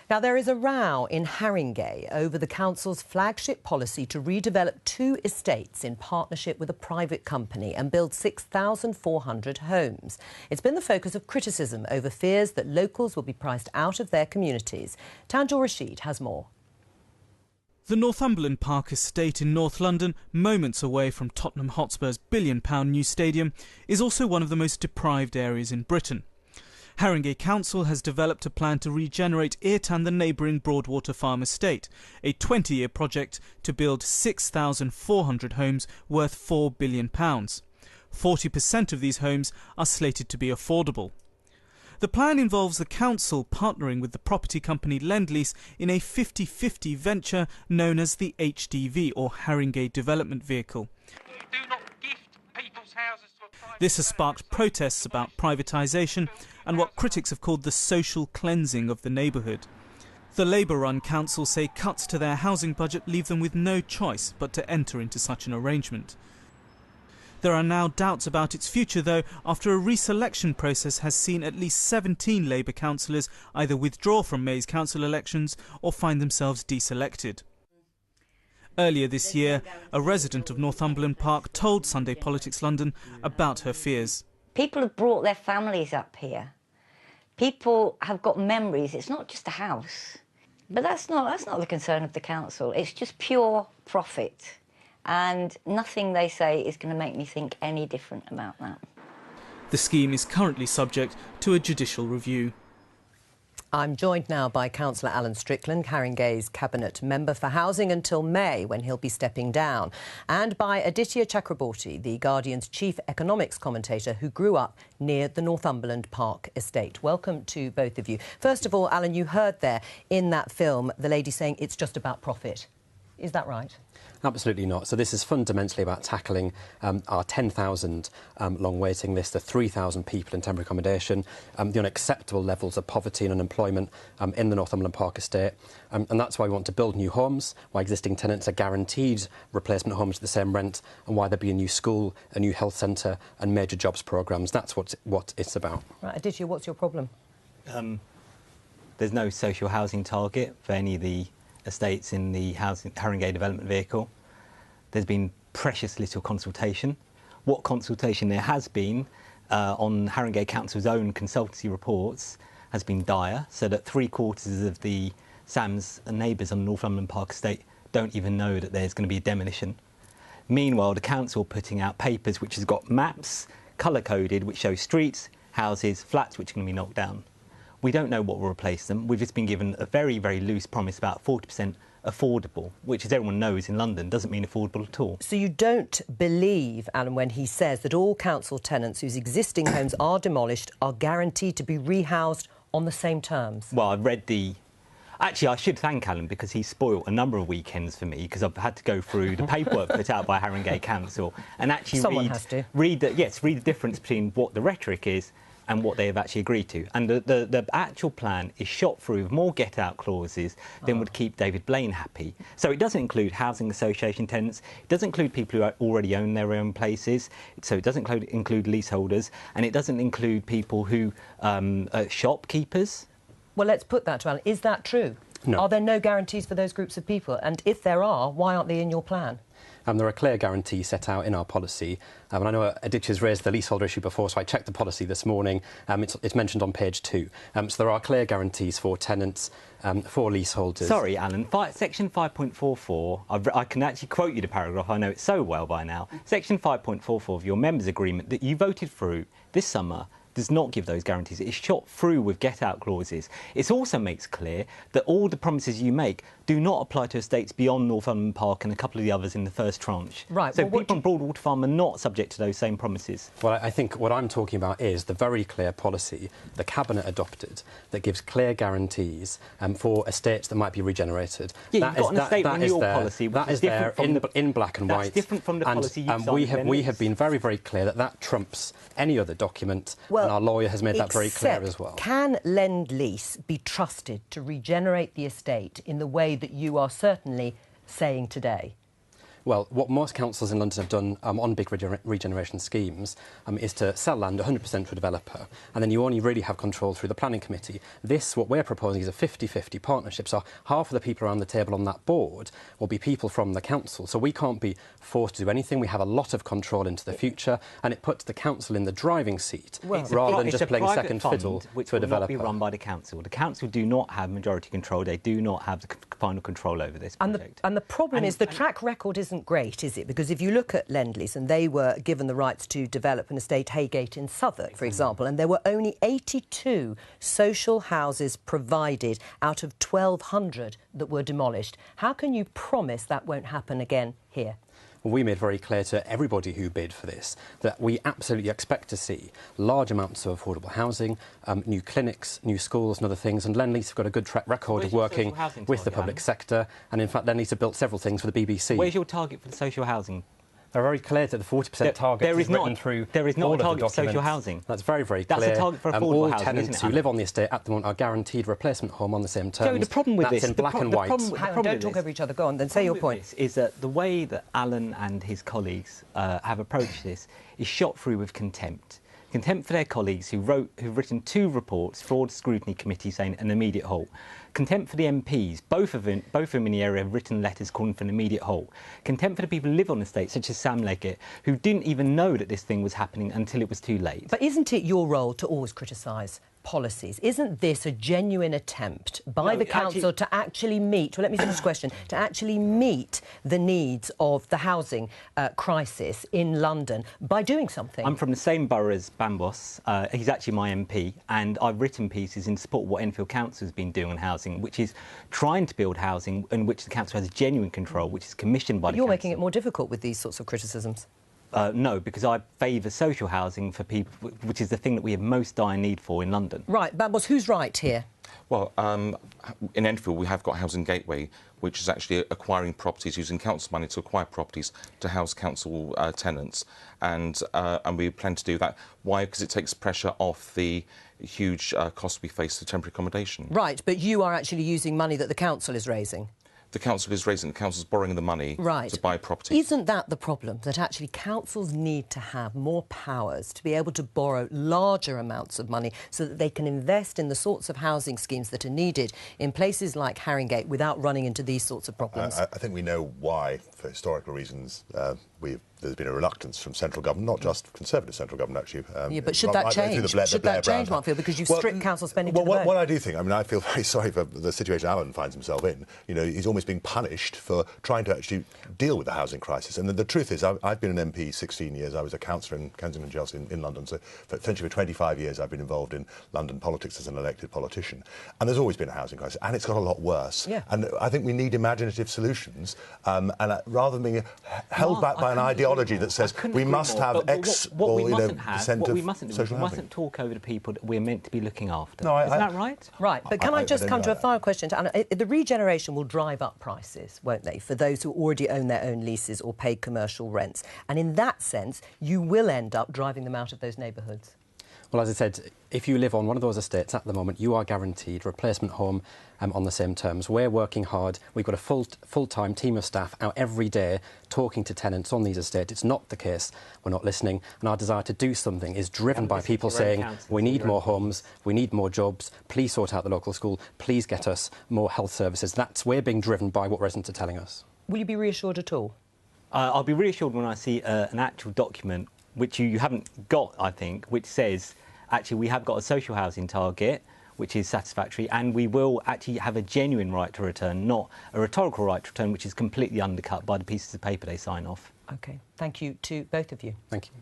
Now, there is a row in Haringey over the council's flagship policy to redevelop 2 estates in partnership with a private company and build 6,400 homes. It's been the focus of criticism over fears that locals will be priced out of their communities. Tanjil Rashid has more. The Northumberland Park estate in North London, moments away from Tottenham Hotspur's £1 billion new stadium, is also one of the most deprived areas in Britain. Haringey Council has developed a plan to regenerate it and the neighbouring Broadwater Farm estate, a 20-year project to build 6,400 homes worth £4 billion. 40% of these homes are slated to be affordable. The plan involves the council partnering with the property company Lend-Lease in a 50-50 venture known as the HDV, or Haringey Development Vehicle. Do not gift people's houses to a private. This has sparked protests about privatisation and what critics have called the social cleansing of the neighbourhood. The Labour-run council say cuts to their housing budget leave them with no choice but to enter into such an arrangement. There are now doubts about its future, though, after a reselection process has seen at least 17 Labour councillors either withdraw from May's council elections or find themselves deselected. Earlier this year, a resident of Northumberland Park told Sunday Politics London about her fears. People have brought their families up here. People have got memories. It's not just a house. But that's not the concern of the council. It's just pure profit. And nothing they say is going to make me think any different about that. The scheme is currently subject to a judicial review. I'm joined now by Councillor Alan Strickland, Haringey's Cabinet Member for Housing until May, when he'll be stepping down, and by Aditya Chakraborty, the Guardian's chief economics commentator who grew up near the Northumberland Park estate. Welcome to both of you. First of all, Alan, you heard there in that film the lady saying it's just about profit. Is that right? Absolutely not. So this is fundamentally about tackling our 10,000 long waiting list, the 3,000 people in temporary accommodation, the unacceptable levels of poverty and unemployment in the Northumberland Park estate. And that's why we want to build new homes, why existing tenants are guaranteed replacement homes at the same rent, and why there'll be a new school, a new health centre and major jobs programmes. That's what it's about. Right, Aditya, what's your problem? There's no social housing target for any of the estates in the Haringey Development Vehicle. There's been precious little consultation. What consultation there has been on Haringey Council's own consultancy reports has been dire, so that 3/4 of the SAMs and neighbours on the Northumberland Park estate don't even know that there's going to be a demolition. Meanwhile, the council putting out papers which has got maps, colour-coded, which show streets, houses, flats which are going to be knocked down. We don't know what will replace them. We've just been given a very, very loose promise about 40% affordable, which, as everyone knows, in London doesn't mean affordable at all. So you don't believe, Alan, when he says that all council tenants whose existing homes are demolished are guaranteed to be rehoused on the same terms? Well, I've read the... Actually, I should thank Alan because he spoilt a number of weekends for me because I've had to go through the paperwork put out by Haringey Council and actually read the difference between what the rhetoric is and what they have actually agreed to. And the actual plan is shot through with more get-out clauses than would keep David Blaine happy. So it doesn't include housing association tenants, it doesn't include people who already own their own places, so it doesn't include leaseholders, and it doesn't include people who are shopkeepers. Well, let's put that to Alan. Is that true? No. Are there no guarantees for those groups of people? And if there are, why aren't they in your plan? There are clear guarantees set out in our policy. And I know Aditya's raised the leaseholder issue before, so I checked the policy this morning. It's mentioned on page 2. So there are clear guarantees for tenants, for leaseholders. Sorry, Alan. Section 5.44, I can actually quote you the paragraph. I know it so well by now. Section 5.44 of your members' agreement that you voted through this summer does not give those guarantees. It's shot through with get-out clauses. It also makes clear that all the promises you make do not apply to estates beyond Northumberland Park and a couple of the others in the first tranche. Right. So people on Broadwater Farm are not subject to those same promises. Well, I think what I'm talking about is the very clear policy the Cabinet adopted that gives clear guarantees for estates that might be regenerated. Yeah, you've got an estate renewal policy which is different from in black and white. That's different from the policy you've signed. We have been very, very clear that trumps any other document, and our lawyer has made that very clear as well. Can Lend-Lease be trusted to regenerate the estate in the way that you are certainly saying today? Well, what most councils in London have done on big regeneration schemes is to sell land 100% to a developer, and then you only really have control through the planning committee. This, what we're proposing, is a 50-50 partnership, so half of the people around the table on that board will be people from the council, so we can't be forced to do anything. We have a lot of control into the future, and it puts the council in the driving seat, rather than just playing second fiddle to a developer. Which will not be run by the council. The council do not have majority control. They do not have the final control over this project. And the problem is the track record isn't great, is it? Because if you look at Lend-Lease, and they were given the rights to develop an estate, Haygate in Southwark, for example, and there were only 82 social houses provided out of 1,200 that were demolished. How can you promise that won't happen again here? Well, we made very clear to everybody who bid for this that we absolutely expect to see large amounts of affordable housing, new clinics, new schools and other things. And Lend-Lease have got a good track record of working with the public sector. And in fact, Lend-Lease have built several things for the BBC. Where's your target for the social housing? They're very clear that the 40% target is written through There is not all a target of the for social documents. housing. That's very, very clear. That's a target for affordable all housing, tenants isn't it, who live on the estate at the moment are guaranteed replacement home on the same terms. Joe, the problem with That's this... in black and white. Don't talk over each other. Go on, then say your point. Is that the way that Alan and his colleagues have approached this is shot through with contempt. Contempt for their colleagues who've written 2 reports, fraud scrutiny committee saying an immediate halt. Contempt for the MPs, both of them in the area have written letters calling for an immediate halt. Contempt for the people who live on the estate, such as Sam Leggett, who didn't even know that this thing was happening until it was too late. But isn't it your role to always criticise policies? Isn't this a genuine attempt by the council to actually meet, well, let me finish this question, to actually meet the needs of the housing crisis in London by doing something? I'm from the same borough as Bambos. He's actually my MP, and I've written pieces in support of what Enfield Council has been doing on housing, which is trying to build housing in which the council has genuine control, which is commissioned by the council. You're making it more difficult with these sorts of criticisms. No, because I favour social housing for people, which is the thing that we have most dire need for in London. Right, Bambos, who's right here? Well, in Enfield we have got Housing Gateway, which is actually acquiring properties, using council money to acquire properties to house council tenants, and we plan to do that. Why? Because it takes pressure off the huge cost we face for temporary accommodation. Right, but you are actually using money that the council is raising. The council is raising, the council's borrowing the money to buy property. Isn't that the problem, that actually councils need to have more powers to be able to borrow larger amounts of money so that they can invest in the sorts of housing schemes that are needed in places like Haringey without running into these sorts of problems? I think we know why, for historical reasons, there's been a reluctance from central government, not just Conservative central government, actually. Yeah, but should that change? Should that change, Markfield, because you've stripped council spending to the bone? What I do think, I mean, I feel very sorry for the situation Alan finds himself in. You know, he's almost being punished for trying to actually deal with the housing crisis. And the truth is, I've been an MP 16 years. I was a councillor in Kensington and Chelsea in London. So essentially for 25 years, I've been involved in London politics as an elected politician. And there's always been a housing crisis, and it's got a lot worse. Yeah. And I think we need imaginative solutions, and rather than being held back by an ideology that says we must have X or, you know, percent of social housing. We mustn't talk over the people that we're meant to be looking after. No, Isn't that right? Right, but can I just come to a final question to Anna? The regeneration will drive up prices, won't they, for those who already own their own leases or pay commercial rents? And in that sense, you will end up driving them out of those neighbourhoods. Well, as I said, if you live on one of those estates at the moment, you are guaranteed replacement home on the same terms. We're working hard. We've got a full-time team of staff out every day talking to tenants on these estates. It's not the case. We're not listening. And our desire to do something is driven by people saying, we need more homes, we need more jobs, please sort out the local school, please get us more health services. We're being driven by what residents are telling us. Will you be reassured at all? I'll be reassured when I see an actual document, which you haven't got, I think, which says, actually, we have got a social housing target, which is satisfactory, and we will actually have a genuine right to return, not a rhetorical right to return, which is completely undercut by the pieces of paper they sign off. OK. Thank you to both of you. Thank you.